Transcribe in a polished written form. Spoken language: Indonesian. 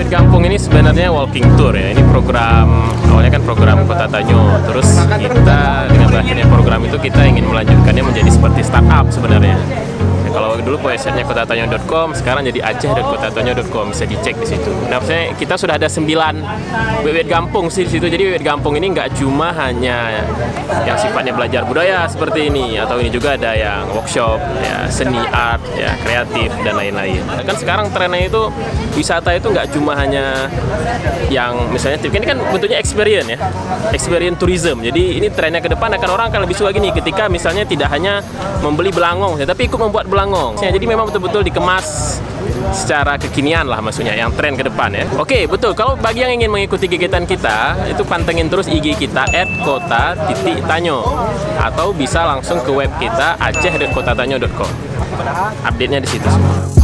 Wewet Kampung ini sebenarnya walking tour ya. Ini program, awalnya kan program Kota Tanyo. Terus kita dengan berakhirnya program itu kita ingin melanjutkannya menjadi seperti startup sebenarnya. Ya, kalau dulu websitenya kotatanyo.com, sekarang jadi aceh.kotatanyo.com, bisa dicek di situ. Nah, maksudnya kita sudah ada 9 Wewet Kampung sih di situ. Jadi Wewet Kampung ini nggak cuma hanya yang sifatnya belajar budaya seperti ini, atau ini juga ada yang workshop, ya, seni, art, ya, kreatif dan lain-lain. Kan sekarang trennya itu wisata itu nggak cuma hanya yang misalnya ini kan bentuknya experience ya, experience tourism. Jadi ini trennya ke depan akan orang akan lebih suka gini ketika misalnya tidak hanya membeli belangong, ya, tapi ikut membuat belangong. Ya, jadi memang betul-betul dikemas secara kekinian lah maksudnya, yang tren ke depan ya. Oke, betul. Kalau bagi yang ingin mengikuti kegiatan kita, itu pantengin terus IG kita @kota_tanyo atau bisa langsung ke web kita aceh.kotatanyo.com. Update-nya di situ semua.